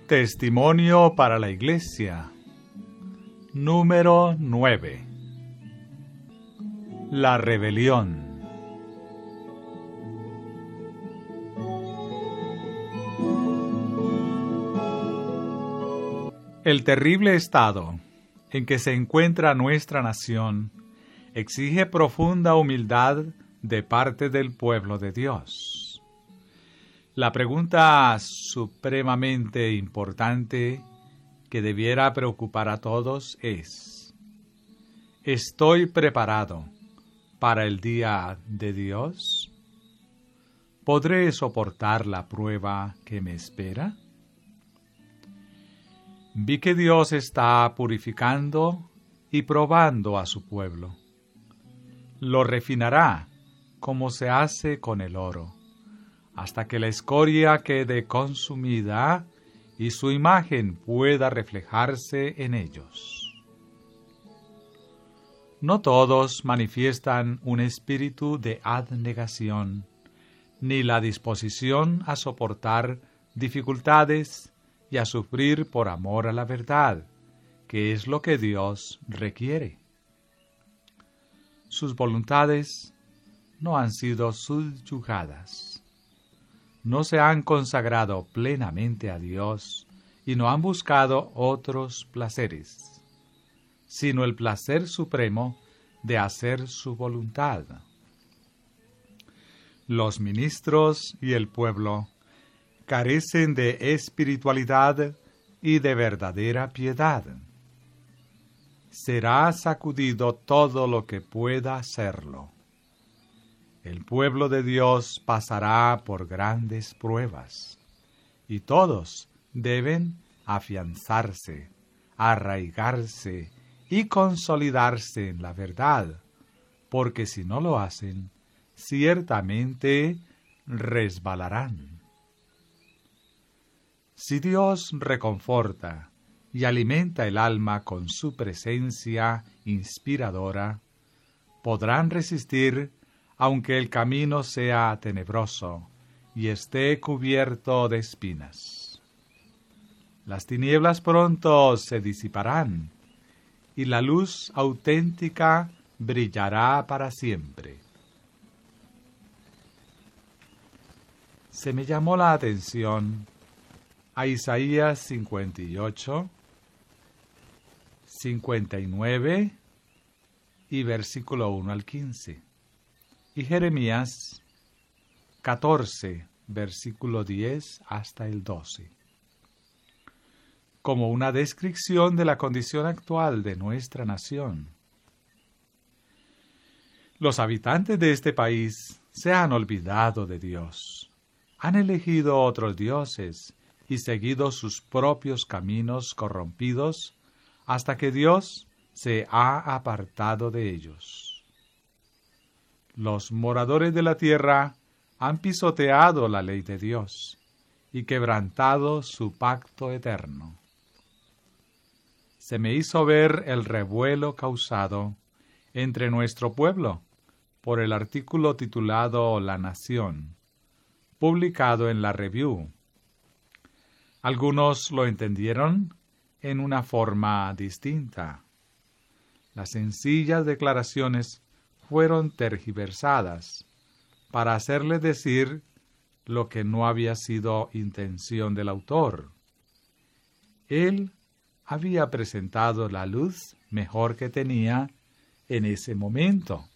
Testimonio para la Iglesia. Número 9. La rebelión. El terrible estado en que se encuentra nuestra nación exige profunda humildad de parte del pueblo de Dios. La pregunta supremamente importante que debiera preocupar a todos es: ¿estoy preparado para el día de Dios? ¿Podré soportar la prueba que me espera? Vi que Dios está purificando y probando a su pueblo. Lo refinará como se hace con el oro, hasta que la escoria quede consumida y su imagen pueda reflejarse en ellos. No todos manifiestan un espíritu de abnegación, ni la disposición a soportar dificultades y a sufrir por amor a la verdad, que es lo que Dios requiere. Sus voluntades no han sido subyugadas. No se han consagrado plenamente a Dios y no han buscado otros placeres, sino el placer supremo de hacer su voluntad. Los ministros y el pueblo carecen de espiritualidad y de verdadera piedad. Será sacudido todo lo que pueda hacerlo. El pueblo de Dios pasará por grandes pruebas, y todos deben afianzarse, arraigarse y consolidarse en la verdad, porque si no lo hacen, ciertamente resbalarán. Si Dios reconforta y alimenta el alma con su presencia inspiradora, podrán resistir aunque el camino sea tenebroso y esté cubierto de espinas. Las tinieblas pronto se disiparán, y la luz auténtica brillará para siempre. Se me llamó la atención a Isaías 58, 59 y versículo 1 al 15. Y Jeremías 14, versículo 10 hasta el 12. Como una descripción de la condición actual de nuestra nación. Los habitantes de este país se han olvidado de Dios, han elegido otros dioses y seguido sus propios caminos corrompidos hasta que Dios se ha apartado de ellos. Los moradores de la tierra han pisoteado la ley de Dios y quebrantado su pacto eterno. Se me hizo ver el revuelo causado entre nuestro pueblo por el artículo titulado La Nación, publicado en la Review. Algunos lo entendieron en una forma distinta. Las sencillas declaraciones fueron tergiversadas para hacerle decir lo que no había sido intención del autor. Él había presentado la luz mejor que tenía en ese momento.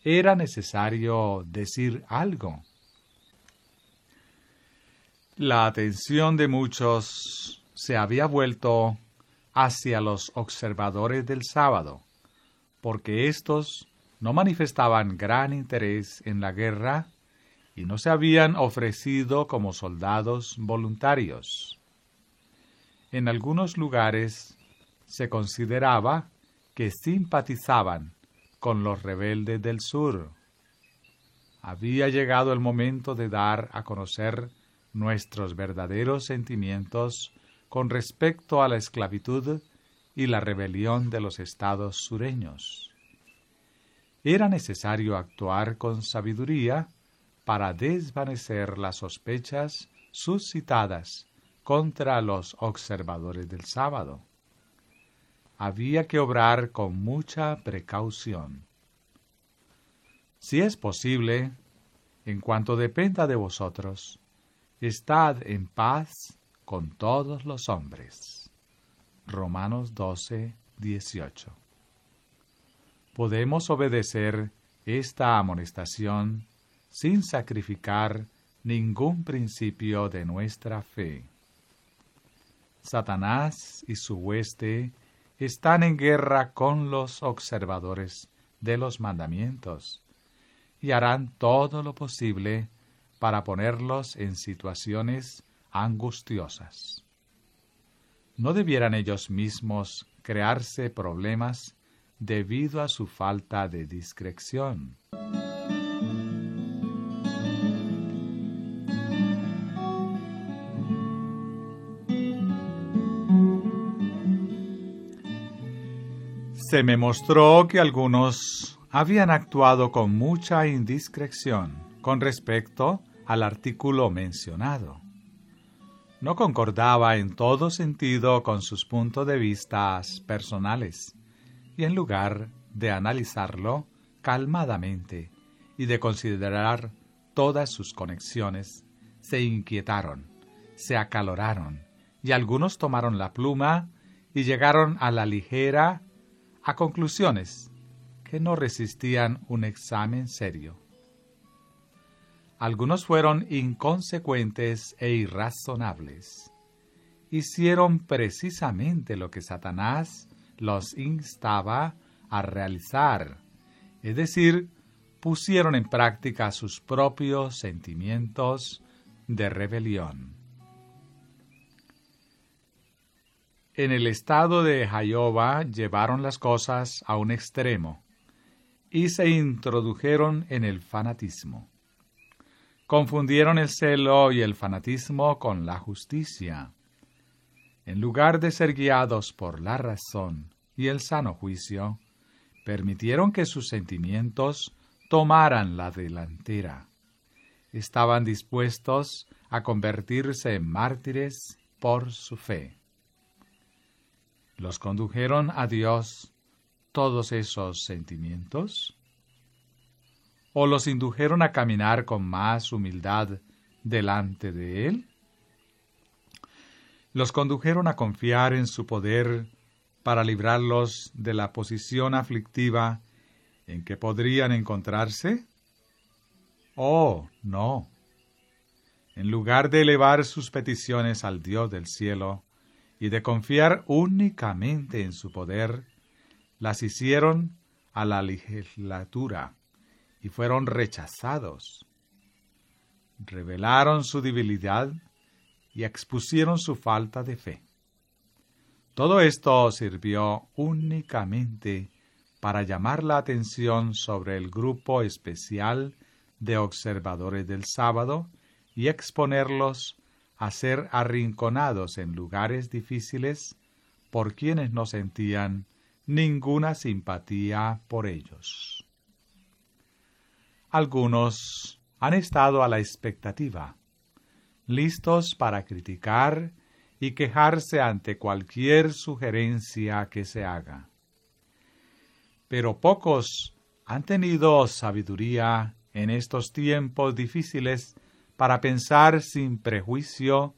Era necesario decir algo. La atención de muchos se había vuelto hacia los observadores del sábado, porque éstos no manifestaban gran interés en la guerra y no se habían ofrecido como soldados voluntarios. En algunos lugares se consideraba que simpatizaban con los rebeldes del sur. Había llegado el momento de dar a conocer nuestros verdaderos sentimientos con respecto a la esclavitud y la rebelión de los estados sureños. Era necesario actuar con sabiduría para desvanecer las sospechas suscitadas contra los observadores del sábado. Había que obrar con mucha precaución. Si es posible, en cuanto dependa de vosotros, estad en paz con todos los hombres. Romanos 12, 18. Podemos obedecer esta amonestación sin sacrificar ningún principio de nuestra fe. Satanás y su hueste están en guerra con los observadores de los mandamientos y harán todo lo posible para ponerlos en situaciones angustiosas. ¿No debieran ellos mismos crearse problemas debido a su falta de discreción? Se me mostró que algunos habían actuado con mucha indiscreción con respecto al artículo mencionado. No concordaba en todo sentido con sus puntos de vista personales, y en lugar de analizarlo calmadamente y de considerar todas sus conexiones, se inquietaron, se acaloraron, y algunos tomaron la pluma y llegaron a la ligera a conclusiones que no resistían un examen serio. Algunos fueron inconsecuentes e irrazonables. Hicieron precisamente lo que Satanás los instaba a realizar, es decir, pusieron en práctica sus propios sentimientos de rebelión. En el estado de Iowa llevaron las cosas a un extremo y se introdujeron en el fanatismo. Confundieron el celo y el fanatismo con la justicia. En lugar de ser guiados por la razón y el sano juicio, permitieron que sus sentimientos tomaran la delantera. Estaban dispuestos a convertirse en mártires por su fe. ¿Los condujeron a Dios todos esos sentimientos? ¿O los indujeron a caminar con más humildad delante de Él? ¿Los condujeron a confiar en su poder para librarlos de la posición aflictiva en que podrían encontrarse? Oh, no. En lugar de elevar sus peticiones al Dios del cielo y de confiar únicamente en su poder, las hicieron a la legislatura y fueron rechazados. Revelaron su debilidad y expusieron su falta de fe. Todo esto sirvió únicamente para llamar la atención sobre el grupo especial de observadores del sábado y exponerlos a ser arrinconados en lugares difíciles por quienes no sentían ninguna simpatía por ellos. Algunos han estado a la expectativa, listos para criticar y quejarse ante cualquier sugerencia que se haga. Pero pocos han tenido sabiduría en estos tiempos difíciles para pensar sin prejuicio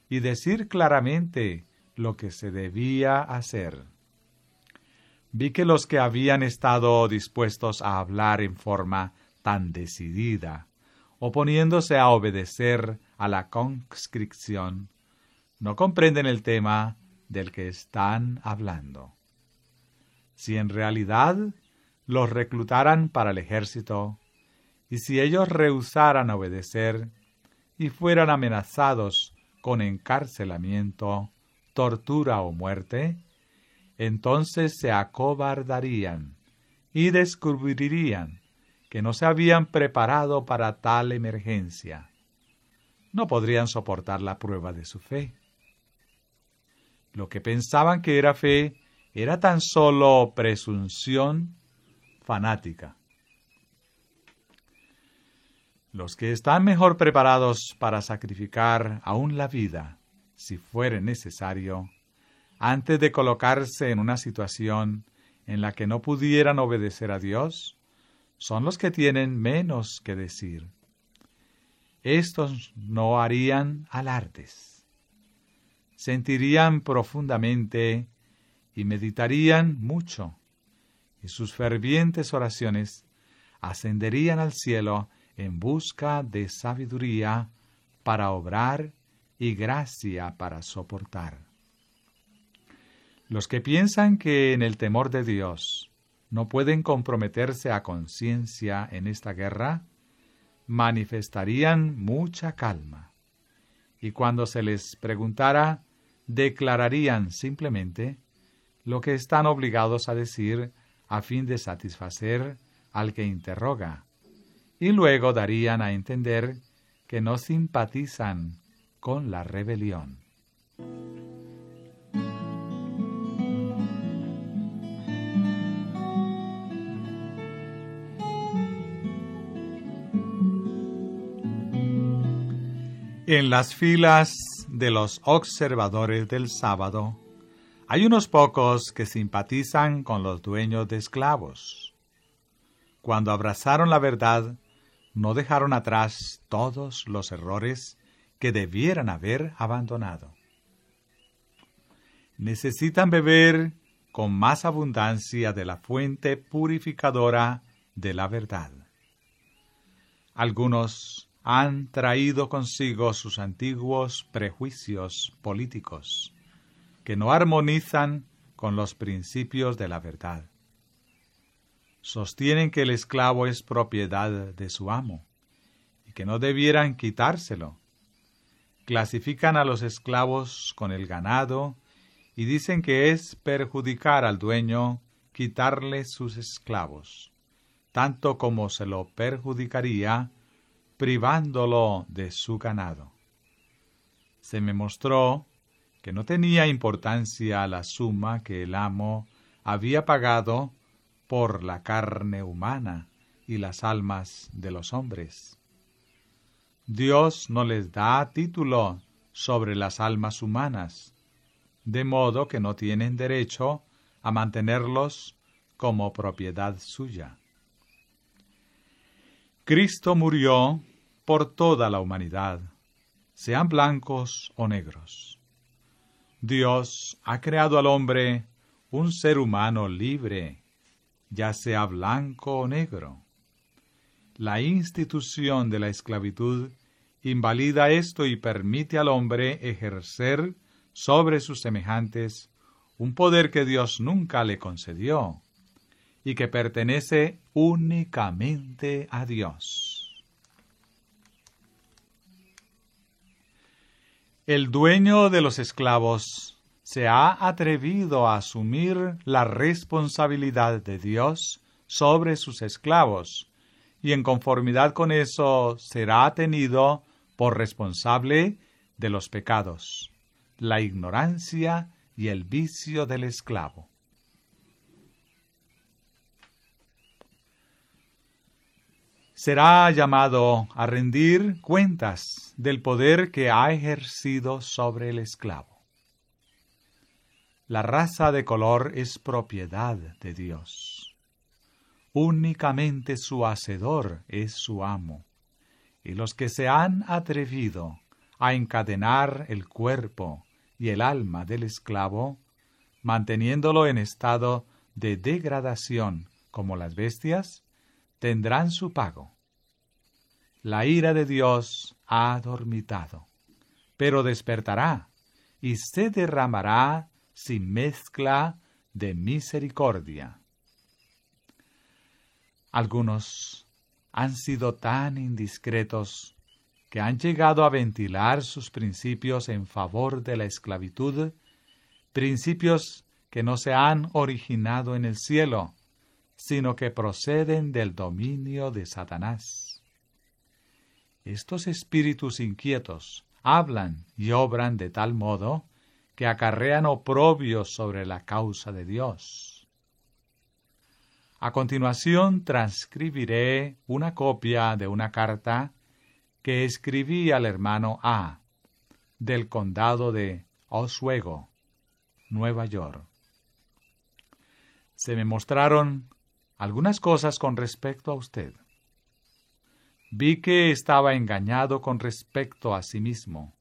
y decir claramente lo que se debía hacer. Vi que los que habían estado dispuestos a hablar en forma tan decidida, oponiéndose a obedecer a la conscripción, no comprenden el tema del que están hablando. Si en realidad los reclutaran para el ejército, y si ellos rehusaran obedecer y fueran amenazados con encarcelamiento, tortura o muerte, entonces se acobardarían y descubrirían que no se habían preparado para tal emergencia. No podrían soportar la prueba de su fe. Lo que pensaban que era fe era tan solo presunción fanática. Los que están mejor preparados para sacrificar aún la vida si fuere necesario, antes de colocarse en una situación en la que no pudieran obedecer a Dios, son los que tienen menos que decir. Estos no harían alardes. Sentirían profundamente y meditarían mucho, y sus fervientes oraciones ascenderían al cielo en busca de sabiduría para obrar y gracia para soportar. Los que piensan que en el temor de Dios no pueden comprometerse a conciencia en esta guerra, manifestarían mucha calma, y cuando se les preguntara, declararían simplemente lo que están obligados a decir a fin de satisfacer al que interroga, y luego darían a entender que no simpatizan con la rebelión. En las filas de los observadores del sábado, hay unos pocos que simpatizan con los dueños de esclavos. Cuando abrazaron la verdad, no dejaron atrás todos los errores que debieran haber abandonado. Necesitan beber con más abundancia de la fuente purificadora de la verdad. Algunos han traído consigo sus antiguos prejuicios políticos, que no armonizan con los principios de la verdad. Sostienen que el esclavo es propiedad de su amo, y que no debieran quitárselo. Clasifican a los esclavos con el ganado, y dicen que es perjudicar al dueño quitarle sus esclavos, tanto como se lo perjudicaría privándolo de su ganado. Se me mostró que no tenía importancia la suma que el amo había pagado por la carne humana y las almas de los hombres. Dios no les da título sobre las almas humanas, de modo que no tienen derecho a mantenerlos como propiedad suya. Cristo murió por toda la humanidad, sean blancos o negros. Dios ha creado al hombre un ser humano libre, ya sea blanco o negro. La institución de la esclavitud invalida esto y permite al hombre ejercer sobre sus semejantes un poder que Dios nunca le concedió y que pertenece únicamente a Dios. El dueño de los esclavos se ha atrevido a asumir la responsabilidad de Dios sobre sus esclavos, y en conformidad con eso será tenido por responsable de los pecados, la ignorancia y el vicio del esclavo. Será llamado a rendir cuentas del poder que ha ejercido sobre el esclavo. La raza de color es propiedad de Dios. Únicamente su hacedor es su amo, y los que se han atrevido a encadenar el cuerpo y el alma del esclavo, manteniéndolo en estado de degradación como las bestias, tendrán su pago. La ira de Dios ha dormitado, pero despertará y se derramará sin mezcla de misericordia. Algunos han sido tan indiscretos que han llegado a ventilar sus principios en favor de la esclavitud, principios que no se han originado en el cielo, sino que proceden del dominio de Satanás. Estos espíritus inquietos hablan y obran de tal modo que acarrean oprobios sobre la causa de Dios. A continuación transcribiré una copia de una carta que escribí al hermano A, del condado de Oswego, Nueva York. Se me mostraron algunas cosas con respecto a usted. Vi que estaba engañado con respecto a sí mismo.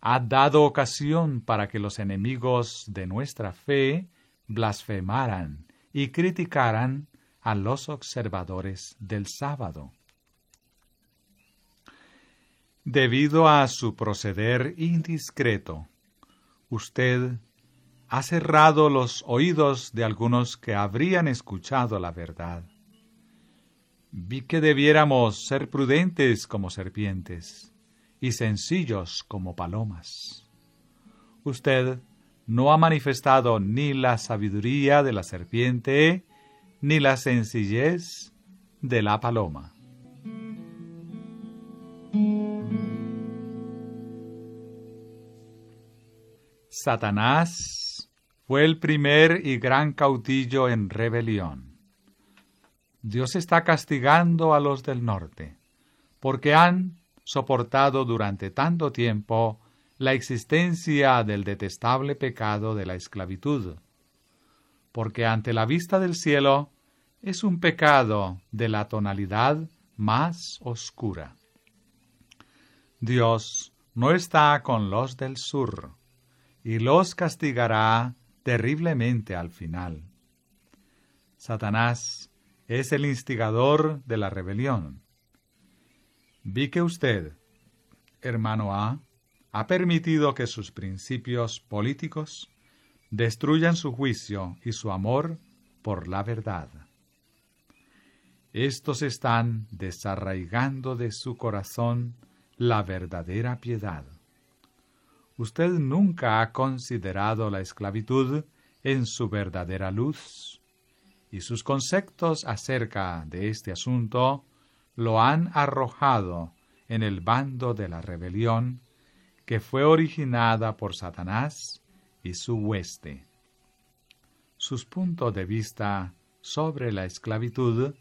Ha dado ocasión para que los enemigos de nuestra fe blasfemaran y criticaran a los observadores del sábado. Debido a su proceder indiscreto, usted ha cerrado los oídos de algunos que habrían escuchado la verdad. Vi que debiéramos ser prudentes como serpientes y sencillos como palomas. Usted no ha manifestado ni la sabiduría de la serpiente, ni la sencillez de la paloma. Satanás fue el primer y gran caudillo en rebelión. Dios está castigando a los del norte, porque han soportado durante tanto tiempo la existencia del detestable pecado de la esclavitud, porque ante la vista del cielo es un pecado de la tonalidad más oscura. Dios no está con los del sur, y los castigará terriblemente al final. Satanás es el instigador de la rebelión. Vi que usted, hermano A, ha permitido que sus principios políticos destruyan su juicio y su amor por la verdad. Estos están desarraigando de su corazón la verdadera piedad. Usted nunca ha considerado la esclavitud en su verdadera luz, y sus conceptos acerca de este asunto lo han arrojado en el bando de la rebelión que fue originada por Satanás y su hueste. Sus puntos de vista sobre la esclavitud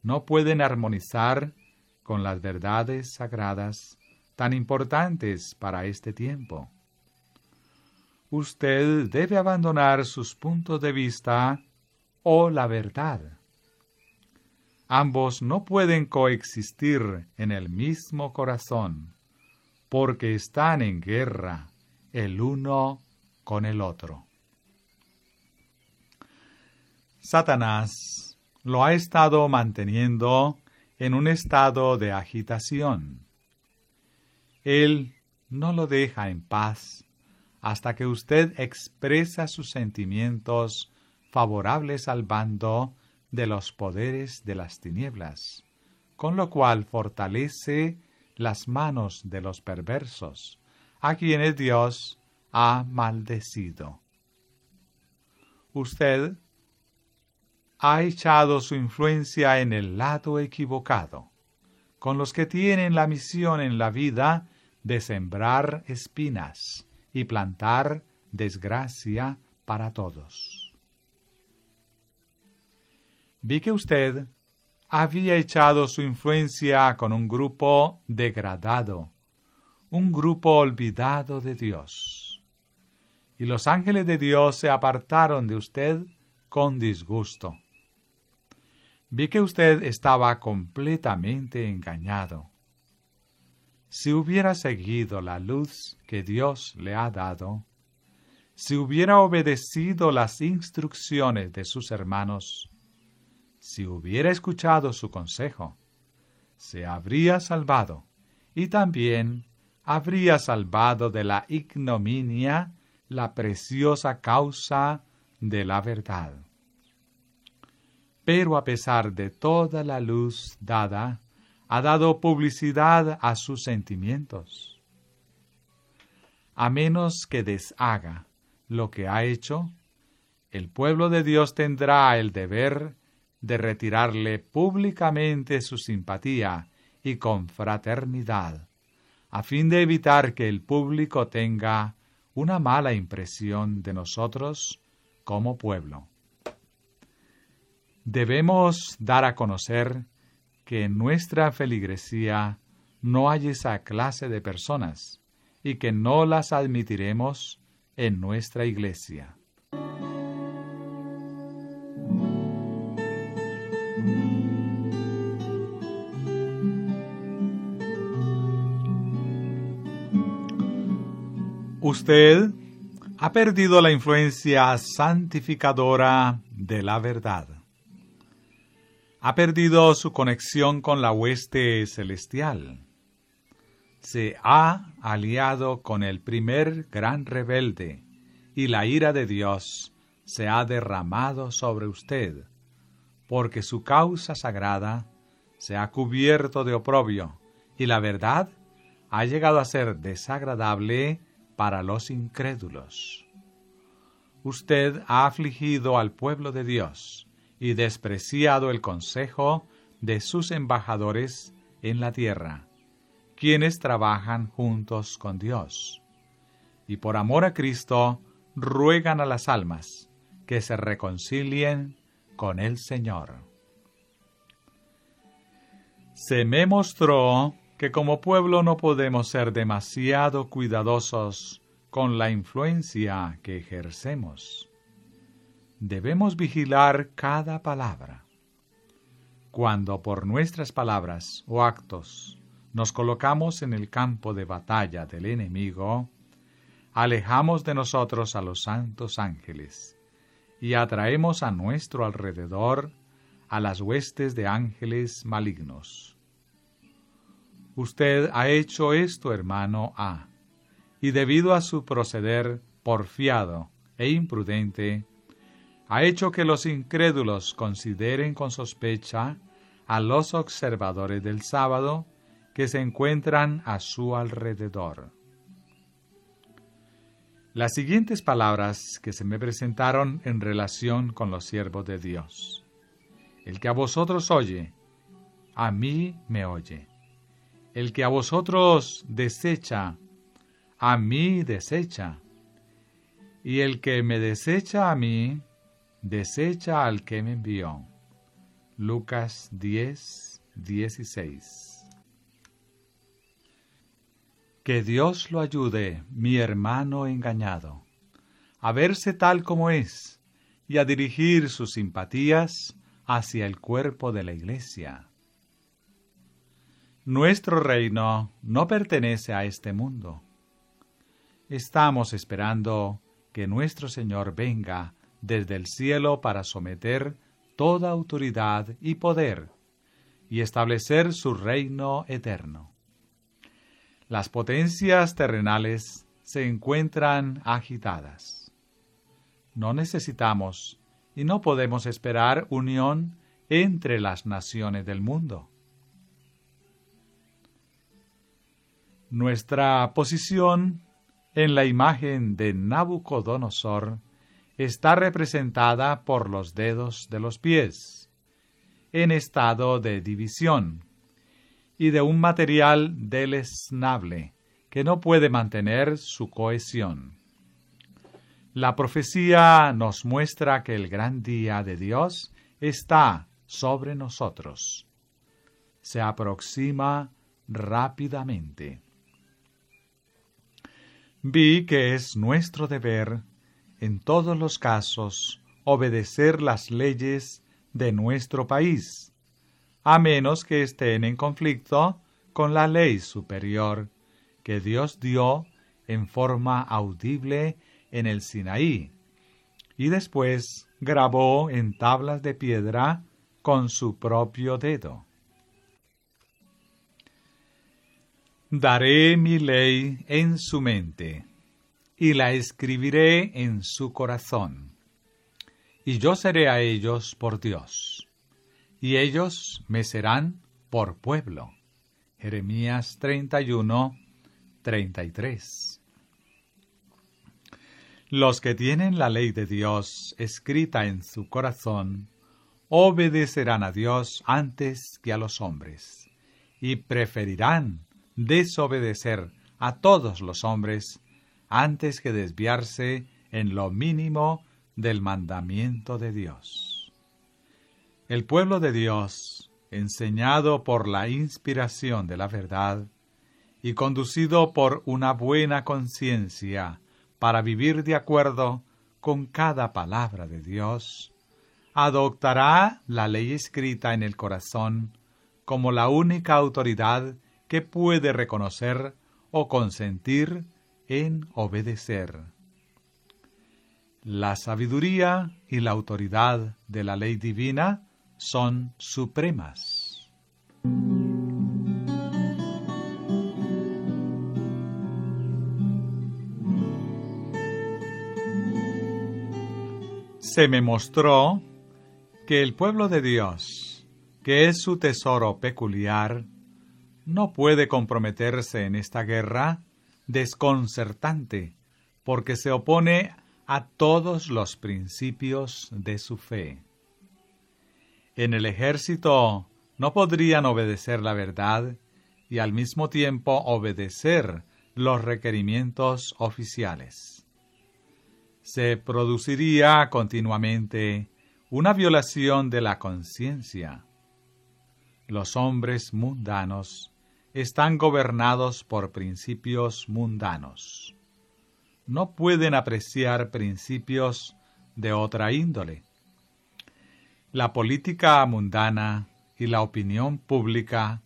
no pueden armonizar con las verdades sagradas tan importantes para este tiempo. Usted debe abandonar sus puntos de vista o la verdad. Ambos no pueden coexistir en el mismo corazón, porque están en guerra el uno con el otro. Satanás lo ha estado manteniendo en un estado de agitación. Él no lo deja en paz hasta que usted expresa sus sentimientos favorables al bando de los poderes de las tinieblas, con lo cual fortalece las manos de los perversos, a quienes Dios ha maldecido. Usted ha echado su influencia en el lado equivocado, con los que tienen la misión en la vida de sembrar espinas y plantar desgracia para todos. Vi que usted había echado su influencia con un grupo degradado, un grupo olvidado de Dios. Y los ángeles de Dios se apartaron de usted con disgusto. Vi que usted estaba completamente engañado. Si hubiera seguido la luz que Dios le ha dado, si hubiera obedecido las instrucciones de sus hermanos, si hubiera escuchado su consejo, se habría salvado y también habría salvado de la ignominia la preciosa causa de la verdad. Pero a pesar de toda la luz dada, ha dado publicidad a sus sentimientos. A menos que deshaga lo que ha hecho, el pueblo de Dios tendrá el deber de retirarle públicamente su simpatía y confraternidad, a fin de evitar que el público tenga una mala impresión de nosotros como pueblo. Debemos dar a conocer que en nuestra feligresía no hay esa clase de personas y que no las admitiremos en nuestra iglesia. Usted ha perdido la influencia santificadora de la verdad. Ha perdido su conexión con la hueste celestial. Se ha aliado con el primer gran rebelde, y la ira de Dios se ha derramado sobre usted, porque su causa sagrada se ha cubierto de oprobio, y la verdad ha llegado a ser desagradable para los incrédulos. Usted ha afligido al pueblo de Dios y despreciado el consejo de sus embajadores en la tierra, quienes trabajan juntos con Dios, y por amor a Cristo ruegan a las almas que se reconcilien con el Señor. Se me mostró que como pueblo no podemos ser demasiado cuidadosos con la influencia que ejercemos. Debemos vigilar cada palabra. Cuando por nuestras palabras o actos nos colocamos en el campo de batalla del enemigo, alejamos de nosotros a los santos ángeles y atraemos a nuestro alrededor a las huestes de ángeles malignos. Usted ha hecho esto, hermano A, y debido a su proceder porfiado e imprudente, ha hecho que los incrédulos consideren con sospecha a los observadores del sábado que se encuentran a su alrededor. Las siguientes palabras que se me presentaron en relación con los siervos de Dios. El que a vosotros oye, a mí me oye. El que a vosotros desecha, a mí desecha. Y el que me desecha a mí, desecha al que me envió. Lucas 10:16. Que Dios lo ayude, mi hermano engañado, a verse tal como es y a dirigir sus simpatías hacia el cuerpo de la Iglesia. Nuestro reino no pertenece a este mundo. Estamos esperando que nuestro Señor venga desde el cielo para someter toda autoridad y poder y establecer su reino eterno. Las potencias terrenales se encuentran agitadas. No necesitamos y no podemos esperar unión entre las naciones del mundo. Nuestra posición en la imagen de Nabucodonosor está representada por los dedos de los pies, en estado de división, y de un material deleznable que no puede mantener su cohesión. La profecía nos muestra que el gran día de Dios está sobre nosotros. Se aproxima rápidamente. Vi que es nuestro deber, en todos los casos, obedecer las leyes de nuestro país, a menos que estén en conflicto con la ley superior que Dios dio en forma audible en el Sinaí, y después grabó en tablas de piedra con su propio dedo. Daré mi ley en su mente, y la escribiré en su corazón, y yo seré a ellos por Dios, y ellos me serán por pueblo. Jeremías 31:33. Los que tienen la ley de Dios escrita en su corazón, obedecerán a Dios antes que a los hombres, y preferirán desobedecer a todos los hombres antes que desviarse en lo mínimo del mandamiento de Dios. El pueblo de Dios, enseñado por la inspiración de la verdad, y conducido por una buena conciencia para vivir de acuerdo con cada palabra de Dios, adoptará la ley escrita en el corazón como la única autoridad que puede reconocer o consentir en obedecer. La sabiduría y la autoridad de la ley divina son supremas. Se me mostró que el pueblo de Dios, que es su tesoro peculiar, no puede comprometerse en esta guerra desconcertante, porque se opone a todos los principios de su fe. En el ejército no podrían obedecer la verdad y al mismo tiempo obedecer los requerimientos oficiales. Se produciría continuamente una violación de la conciencia. Los hombres mundanos están gobernados por principios mundanos. No pueden apreciar principios de otra índole. La política mundana y la opinión pública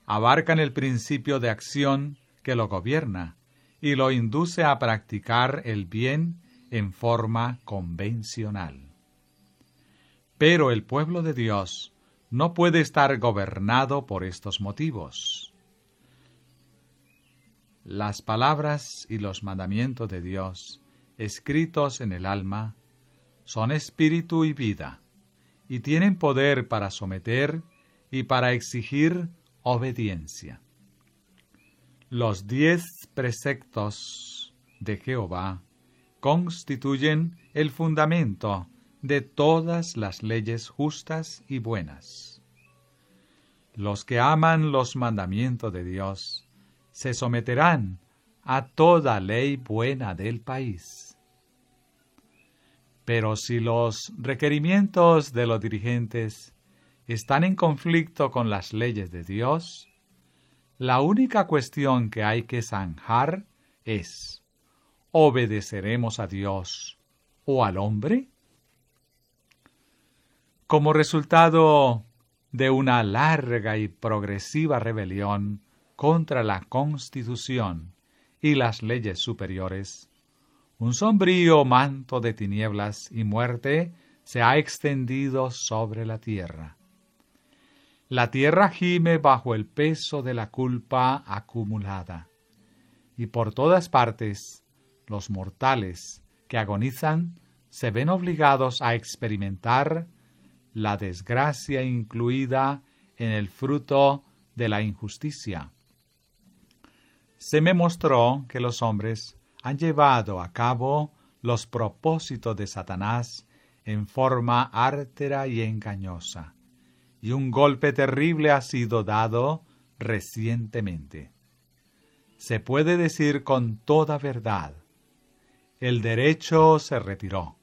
abarcan el principio de acción que lo gobierna y lo induce a practicar el bien en forma convencional. Pero el pueblo de Dios no puede estar gobernado por estos motivos. Las palabras y los mandamientos de Dios, escritos en el alma, son espíritu y vida, y tienen poder para someter y para exigir obediencia. Los 10 preceptos de Jehová constituyen el fundamento de todas las leyes justas y buenas. Los que aman los mandamientos de Dios se someterán a toda ley buena del país. Pero si los requerimientos de los dirigentes están en conflicto con las leyes de Dios, la única cuestión que hay que zanjar es: ¿obedeceremos a Dios o al hombre? Como resultado de una larga y progresiva rebelión contra la Constitución y las leyes superiores, un sombrío manto de tinieblas y muerte se ha extendido sobre la tierra. La tierra gime bajo el peso de la culpa acumulada, y por todas partes los mortales que agonizan se ven obligados a experimentar la desgracia incluida en el fruto de la injusticia. Se me mostró que los hombres han llevado a cabo los propósitos de Satanás en forma ártera y engañosa, y un golpe terrible ha sido dado recientemente. Se puede decir con toda verdad: el derecho se retiró,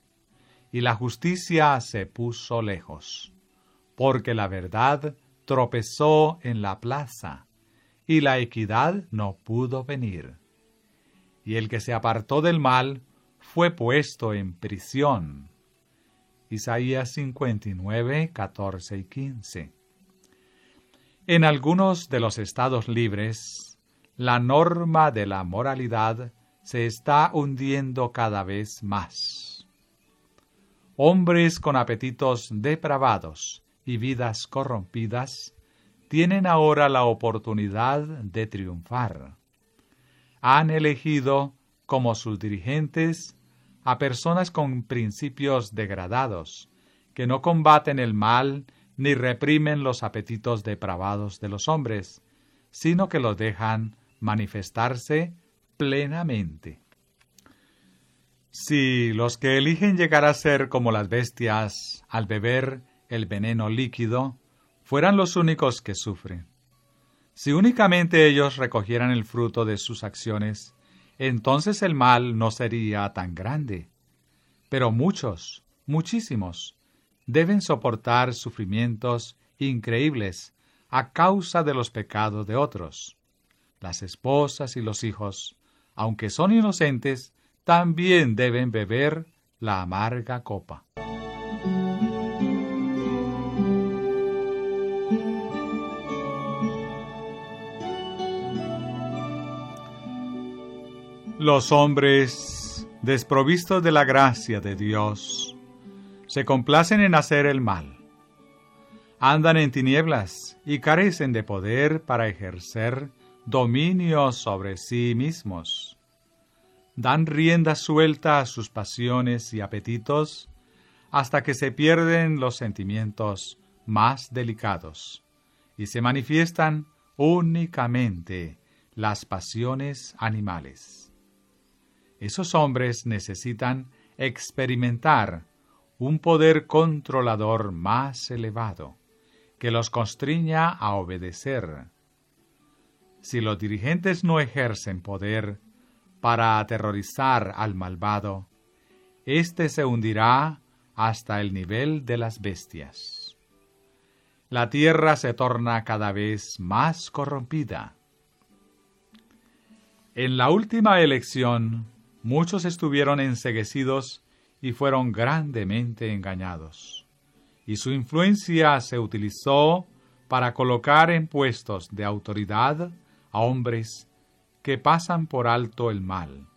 y la justicia se puso lejos, porque la verdad tropezó en la plaza, y la equidad no pudo venir. Y el que se apartó del mal fue puesto en prisión. Isaías 59, 14 y 15. En algunos de los estados libres, la norma de la moralidad se está hundiendo cada vez más. Hombres con apetitos depravados y vidas corrompidas tienen ahora la oportunidad de triunfar. Han elegido como sus dirigentes a personas con principios degradados, que no combaten el mal ni reprimen los apetitos depravados de los hombres, sino que los dejan manifestarse plenamente. Si los que eligen llegar a ser como las bestias al beber el veneno líquido fueran los únicos que sufren, si únicamente ellos recogieran el fruto de sus acciones, entonces el mal no sería tan grande. Pero muchos, muchísimos, deben soportar sufrimientos increíbles a causa de los pecados de otros. Las esposas y los hijos, aunque son inocentes, también deben beber la amarga copa. Los hombres, desprovistos de la gracia de Dios, se complacen en hacer el mal. Andan en tinieblas y carecen de poder para ejercer dominio sobre sí mismos. Dan rienda suelta a sus pasiones y apetitos hasta que se pierden los sentimientos más delicados y se manifiestan únicamente las pasiones animales. Esos hombres necesitan experimentar un poder controlador más elevado que los constriña a obedecer. Si los dirigentes no ejercen poder para aterrorizar al malvado, éste se hundirá hasta el nivel de las bestias. La tierra se torna cada vez más corrompida. En la última elección, muchos estuvieron enceguecidos y fueron grandemente engañados, y su influencia se utilizó para colocar en puestos de autoridad a hombres que pasan por alto el mal,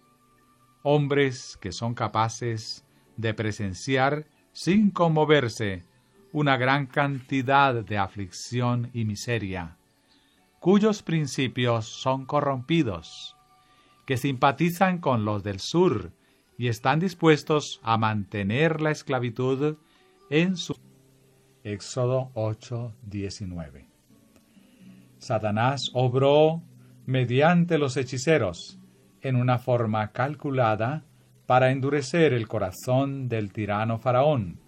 hombres que son capaces de presenciar sin conmoverse una gran cantidad de aflicción y miseria, cuyos principios son corrompidos, que simpatizan con los del sur y están dispuestos a mantener la esclavitud en su... Éxodo 8:19. Satanás obró mediante los hechiceros en una forma calculada para endurecer el corazón del tirano Faraón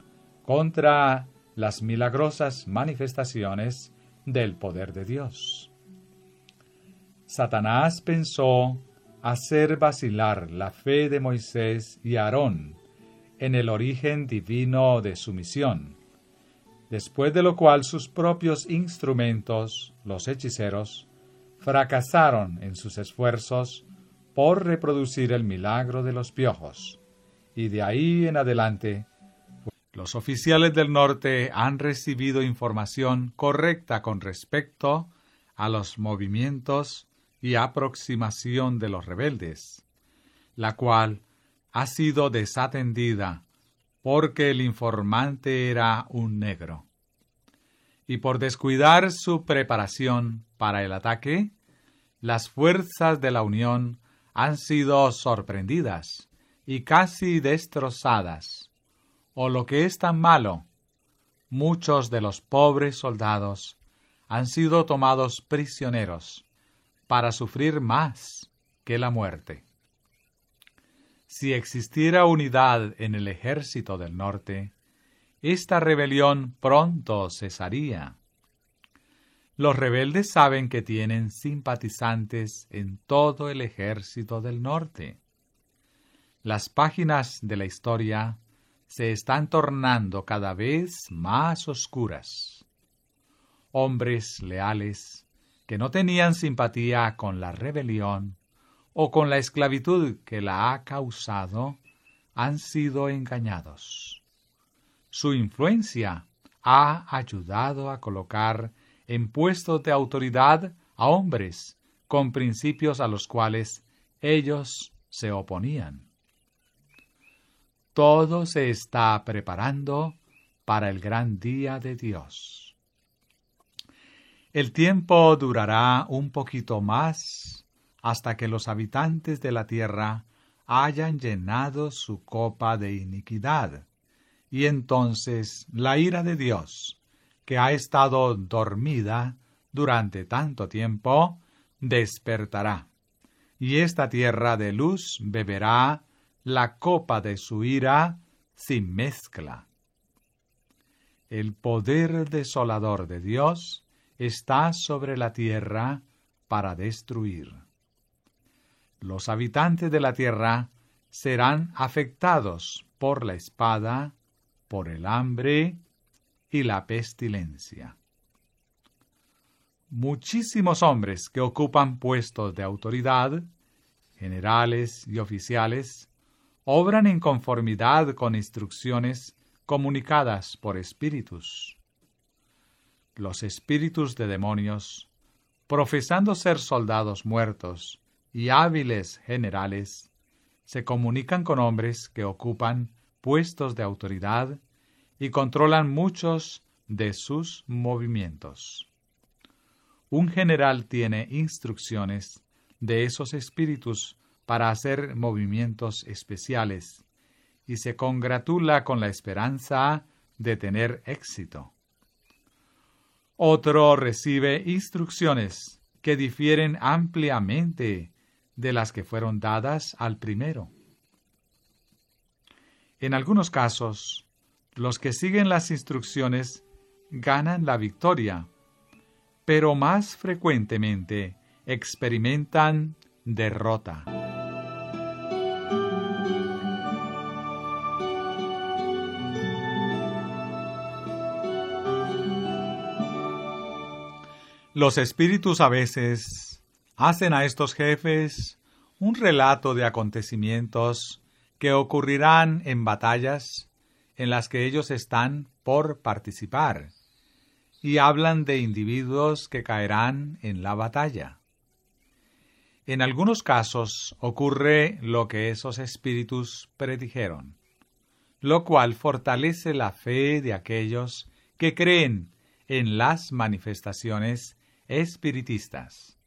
contra las milagrosas manifestaciones del poder de Dios. Satanás pensó hacer vacilar la fe de Moisés y Aarón en el origen divino de su misión, después de lo cual sus propios instrumentos, los hechiceros, fracasaron en sus esfuerzos por reproducir el milagro de los piojos, y de ahí en adelante los oficiales del norte han recibido información correcta con respecto a los movimientos y aproximación de los rebeldes, la cual ha sido desatendida porque el informante era un negro. Y por descuidar su preparación para el ataque, las fuerzas de la Unión han sido sorprendidas y casi destrozadas, o lo que es tan malo, muchos de los pobres soldados han sido tomados prisioneros para sufrir más que la muerte. Si existiera unidad en el ejército del norte, esta rebelión pronto cesaría. Los rebeldes saben que tienen simpatizantes en todo el ejército del norte. Las páginas de la historia se están tornando cada vez más oscuras. Hombres leales que no tenían simpatía con la rebelión o con la esclavitud que la ha causado, han sido engañados. Su influencia ha ayudado a colocar en puestos de autoridad a hombres con principios a los cuales ellos se oponían. Todo se está preparando para el gran día de Dios. El tiempo durará un poquito más hasta que los habitantes de la tierra hayan llenado su copa de iniquidad, y entonces la ira de Dios, que ha estado dormida durante tanto tiempo, despertará, y esta tierra de luz beberá la copa de su ira sin mezcla. El poder desolador de Dios está sobre la tierra para destruir. Los habitantes de la tierra serán afectados por la espada, por el hambre y la pestilencia. muchísimos hombres que ocupan puestos de autoridad, generales y oficiales, obran en conformidad con instrucciones comunicadas por espíritus. Los espíritus de demonios, profesando ser soldados muertos y hábiles generales, se comunican con hombres que ocupan puestos de autoridad y controlan muchos de sus movimientos. Un general tiene instrucciones de esos espíritus para hacer movimientos especiales y se congratula con la esperanza de tener éxito. Otro recibe instrucciones que difieren ampliamente de las que fueron dadas al primero. En algunos casos, los que siguen las instrucciones ganan la victoria, pero más frecuentemente experimentan derrota. Los espíritus a veces hacen a estos jefes un relato de acontecimientos que ocurrirán en batallas en las que ellos están por participar, y hablan de individuos que caerán en la batalla. En algunos casos ocurre lo que esos espíritus predijeron, lo cual fortalece la fe de aquellos que creen en las manifestaciones espiritistas.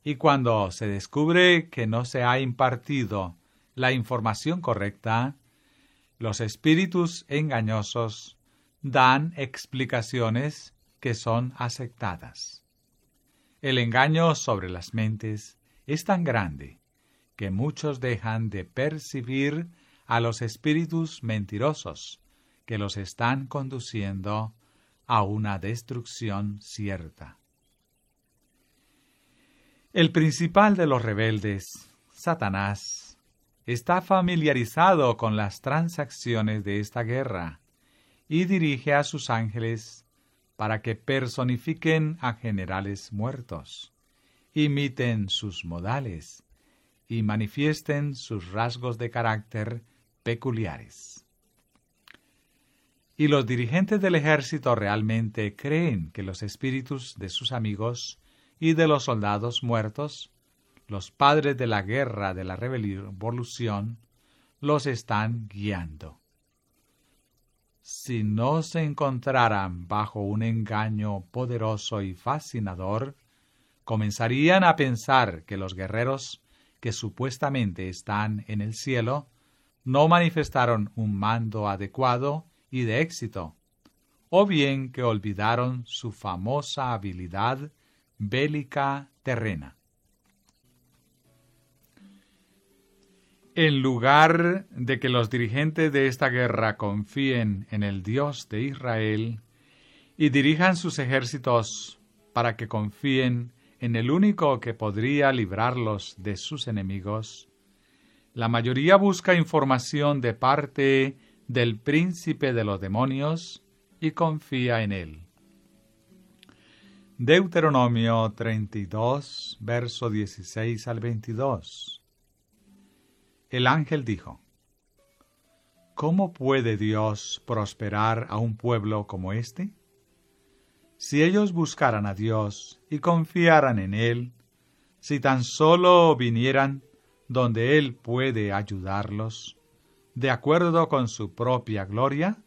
Y cuando se descubre que no se ha impartido la información correcta, los espíritus engañosos dan explicaciones que son aceptadas. El engaño sobre las mentes es tan grande que muchos dejan de percibir a los espíritus mentirosos que los están conduciendo a una destrucción cierta. El principal de los rebeldes, Satanás, está familiarizado con las transacciones de esta guerra y dirige a sus ángeles para que personifiquen a generales muertos, imiten sus modales y manifiesten sus rasgos de carácter peculiares. Y los dirigentes del ejército realmente creen que los espíritus de sus amigos y de los soldados muertos, los padres de la guerra de la revolución, los están guiando. Si no se encontraran bajo un engaño poderoso y fascinador, comenzarían a pensar que los guerreros que supuestamente están en el cielo no manifestaron un mando adecuado y de éxito, o bien que olvidaron su famosa habilidad bélica terrena. En lugar de que los dirigentes de esta guerra confíen en el Dios de Israel y dirijan sus ejércitos para que confíen en el único que podría librarlos de sus enemigos, la mayoría busca información de parte del príncipe de los demonios y confía en él. Deuteronomio 32, verso 16 al 22. El ángel dijo: ¿Cómo puede Dios prosperar a un pueblo como este? Si ellos buscaran a Dios y confiaran en Él, si tan solo vinieran donde Él puede ayudarlos, de acuerdo con su propia gloria,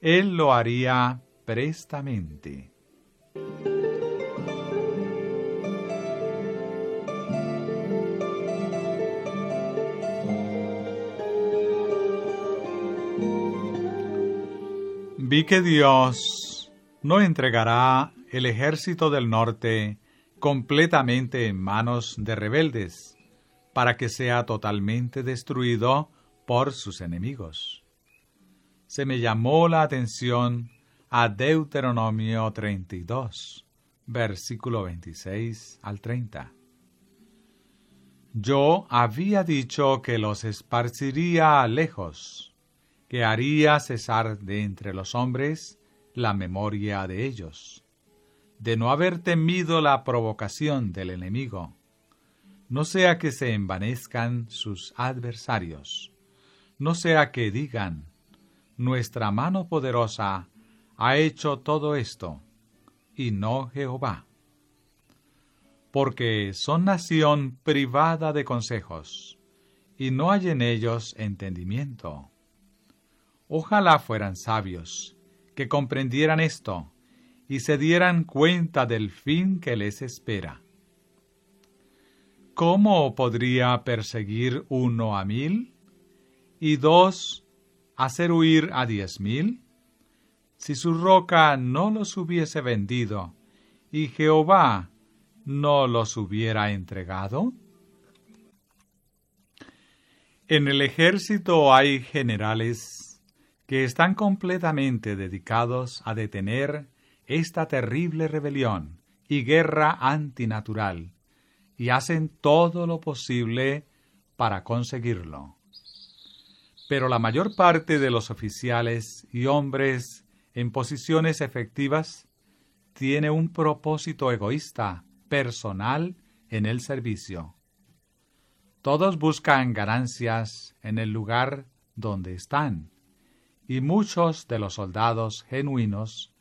Él lo haría prestamente. Vi que Dios no entregará el ejército del norte completamente en manos de rebeldes, para que sea totalmente destruido por sus enemigos. Se me llamó la atención a Deuteronomio 32, versículo 26 al 30. Yo había dicho que los esparciría lejos, que haría cesar de entre los hombres la memoria de ellos. de no haber temido la provocación del enemigo, no sea que se envanezcan sus adversarios, no sea que digan, nuestra mano poderosa ha hecho todo esto, y no Jehová. Porque son nación privada de consejos, y no hay en ellos entendimiento. Ojalá fueran sabios, que comprendieran esto, y se dieran cuenta del fin que les espera. ¿Cómo podría perseguir 1 a 1000, y 2 hacer huir a 10,000? Si su roca no los hubiese vendido, y Jehová no los hubiera entregado. En el ejército hay generales que están completamente dedicados a detener esta terrible rebelión y guerra antinatural, y hacen todo lo posible para conseguirlo. Pero la mayor parte de los oficiales y hombres en posiciones efectivas tiene un propósito egoísta, personal, en el servicio. Todos buscan ganancias en el lugar donde están, y muchos de los soldados genuinos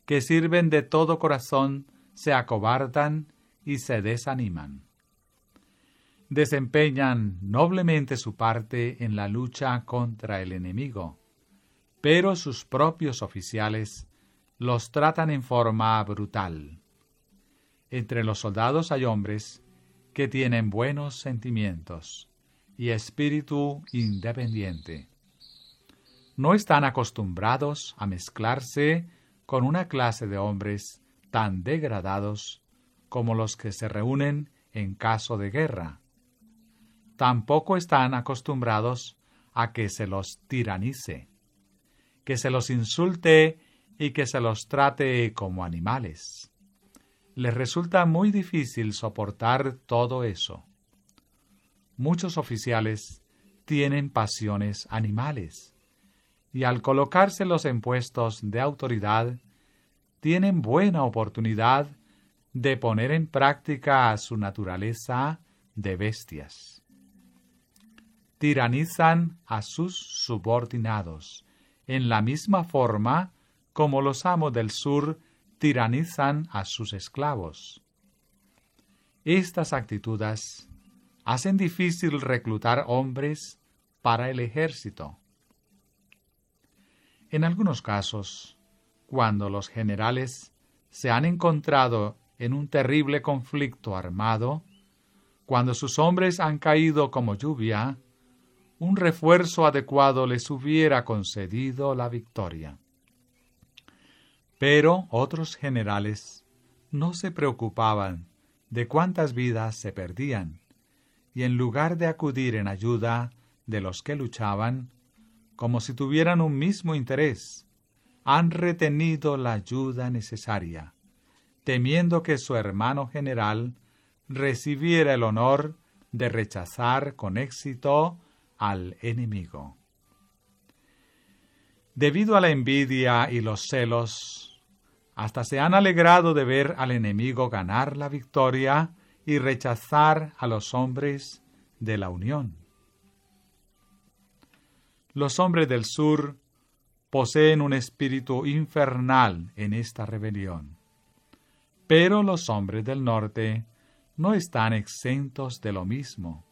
que sirven de todo corazón se acobardan y se desaniman. Desempeñan noblemente su parte en la lucha contra el enemigo, pero sus propios oficiales los tratan en forma brutal. Entre los soldados hay hombres que tienen buenos sentimientos y espíritu independiente. No están acostumbrados a mezclarse con una clase de hombres tan degradados como los que se reúnen en caso de guerra. Tampoco están acostumbrados a que se los tiranice, que se los insulte y que se los trate como animales. Les resulta muy difícil soportar todo eso. Muchos oficiales tienen pasiones animales, y al colocárselos en puestos de autoridad, tienen buena oportunidad de poner en práctica su naturaleza de bestias. Tiranizan a sus subordinados, en la misma forma como los amos del sur tiranizan a sus esclavos. Estas actitudes hacen difícil reclutar hombres para el ejército. En algunos casos, cuando los generales se han encontrado en un terrible conflicto armado, cuando sus hombres han caído como lluvia, un refuerzo adecuado les hubiera concedido la victoria. Pero otros generales no se preocupaban de cuántas vidas se perdían, y en lugar de acudir en ayuda de los que luchaban, como si tuvieran un mismo interés, han retenido la ayuda necesaria, temiendo que su hermano general recibiera el honor de rechazar con éxito al enemigo. Debido a la envidia y los celos, hasta se han alegrado de ver al enemigo ganar la victoria y rechazar a los hombres de la unión. Los hombres del sur poseen un espíritu infernal en esta rebelión, pero los hombres del norte no están exentos de lo mismo.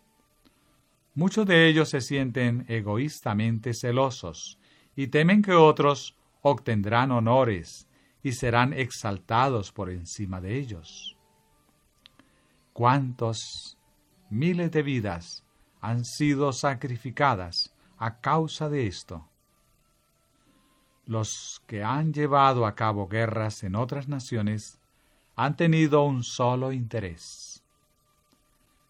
Muchos de ellos se sienten egoístamente celosos y temen que otros obtendrán honores y serán exaltados por encima de ellos. ¿Cuántos miles de vidas han sido sacrificadas a causa de esto? Los que han llevado a cabo guerras en otras naciones han tenido un solo interés.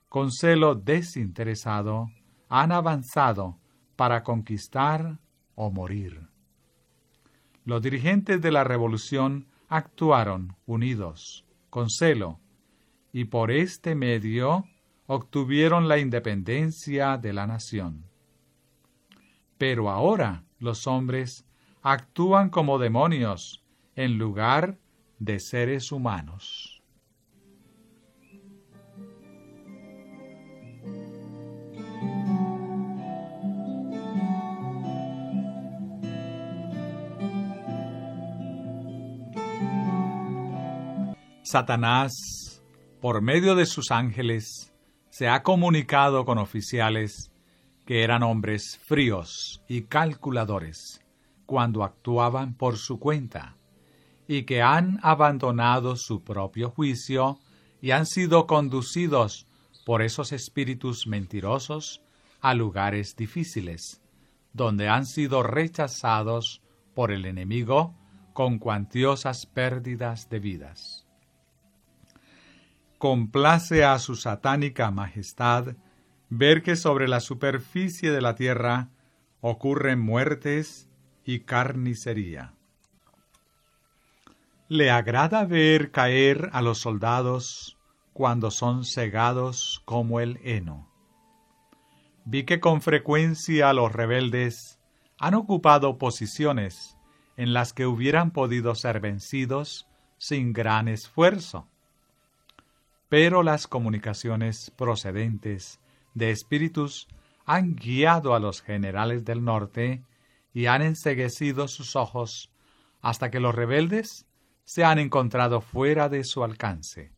Con celo desinteresado han avanzado para conquistar o morir. Los dirigentes de la revolución actuaron unidos, con celo, y por este medio obtuvieron la independencia de la nación. Pero ahora los hombres actúan como demonios en lugar de seres humanos. Satanás, por medio de sus ángeles, se ha comunicado con oficiales que eran hombres fríos y calculadores cuando actuaban por su cuenta, y que han abandonado su propio juicio y han sido conducidos por esos espíritus mentirosos a lugares difíciles, donde han sido rechazados por el enemigo con cuantiosas pérdidas de vidas. Complace a su satánica majestad ver que sobre la superficie de la tierra ocurren muertes y carnicería. Le agrada ver caer a los soldados cuando son segados como el heno. Vi que con frecuencia los rebeldes han ocupado posiciones en las que hubieran podido ser vencidos sin gran esfuerzo. Pero las comunicaciones procedentes de espíritus han guiado a los generales del norte y han enceguecido sus ojos hasta que los rebeldes se han encontrado fuera de su alcance.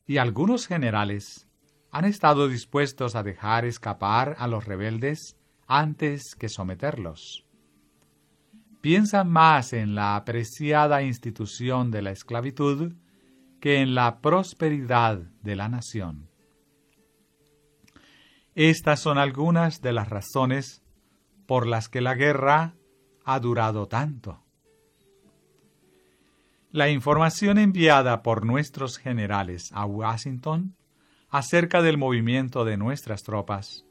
Y algunos generales han estado dispuestos a dejar escapar a los rebeldes antes que someterlos. Piensan más en la apreciada institución de la esclavitud que en la prosperidad de la nación. Estas son algunas de las razones por las que la guerra ha durado tanto. La información enviada por nuestros generales a Washington acerca del movimiento de nuestras tropas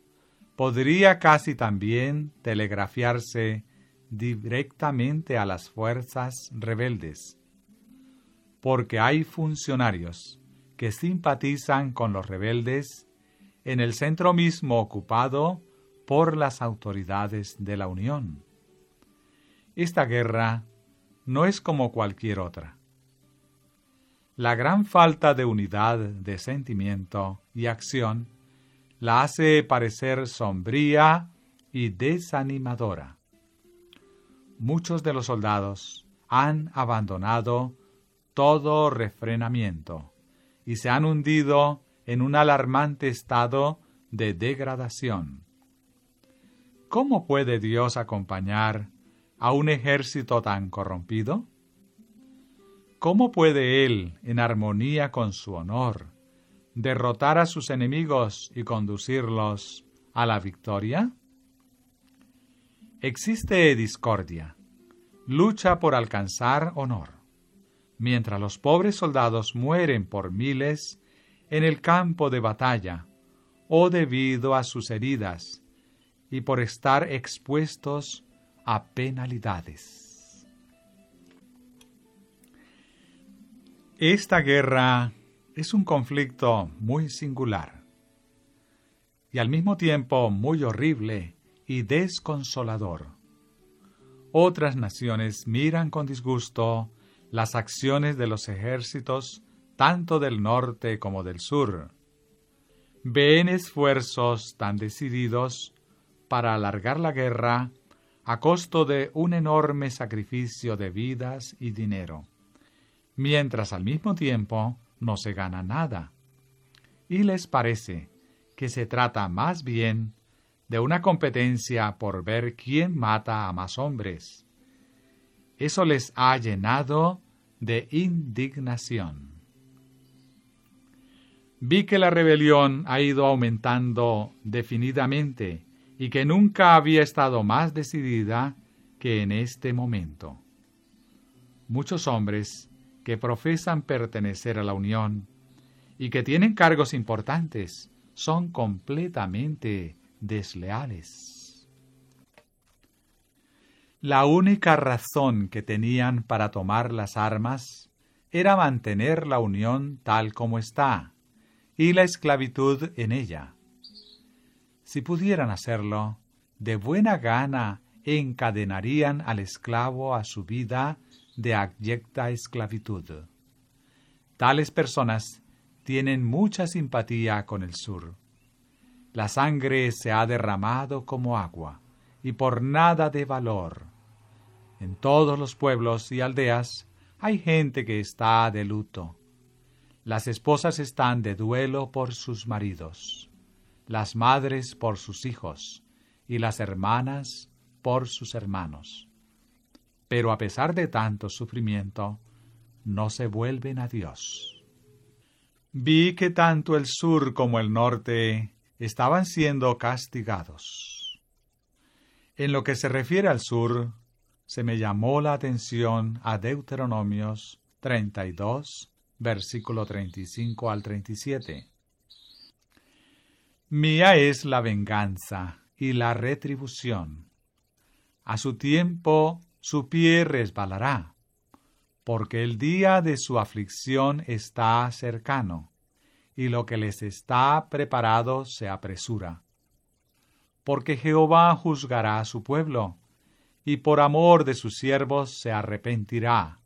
podría casi también telegrafiarse directamente a las fuerzas rebeldes, porque hay funcionarios que simpatizan con los rebeldes en el centro mismo ocupado por las autoridades de la Unión. Esta guerra no es como cualquier otra. La gran falta de unidad de sentimiento y acción la hace parecer sombría y desanimadora. Muchos de los soldados han abandonado todo refrenamiento y se han hundido en un alarmante estado de degradación. ¿Cómo puede Dios acompañar a un ejército tan corrompido? ¿Cómo puede Él, en armonía con su honor, derrotar a sus enemigos y conducirlos a la victoria? Existe discordia, lucha por alcanzar honor, mientras los pobres soldados mueren por miles en el campo de batalla o debido a sus heridas y por estar expuestos a penalidades. Esta guerra es un conflicto muy singular y al mismo tiempo muy horrible y desconsolador. Otras naciones miran con disgusto las acciones de los ejércitos tanto del norte como del sur. Ven esfuerzos tan decididos para alargar la guerra a costo de un enorme sacrificio de vidas y dinero, mientras al mismo tiempo no se gana nada. Y les parece que se trata más bien de una competencia por ver quién mata a más hombres. Eso les ha llenado de indignación. Vi que la rebelión ha ido aumentando definidamente y que nunca había estado más decidida que en este momento. Muchos hombres que profesan pertenecer a la Unión y que tienen cargos importantes son completamente desleales. La única razón que tenían para tomar las armas era mantener la Unión tal como está y la esclavitud en ella. Si pudieran hacerlo, de buena gana encadenarían al esclavo a su vida de abyecta esclavitud. Tales personas tienen mucha simpatía con el sur. La sangre se ha derramado como agua, y por nada de valor. En todos los pueblos y aldeas hay gente que está de luto. Las esposas están de duelo por sus maridos, las madres por sus hijos, y las hermanas por sus hermanos. Pero a pesar de tanto sufrimiento, no se vuelven a Dios. Vi que tanto el sur como el norte estaban siendo castigados. En lo que se refiere al sur, se me llamó la atención a Deuteronomios 32, versículo 35 al 37. Mía es la venganza y la retribución. A su tiempo su pie resbalará, porque el día de su aflicción está cercano, y lo que les está preparado se apresura. Porque Jehová juzgará a su pueblo, y por amor de sus siervos se arrepentirá,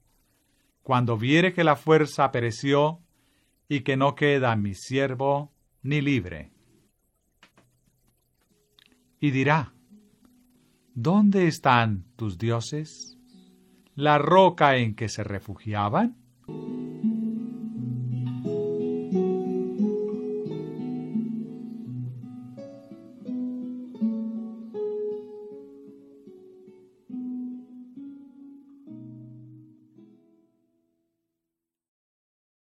cuando viere que la fuerza pereció, y que no queda mi siervo ni libre. Y dirá: ¿dónde están tus dioses, la roca en que se refugiaban?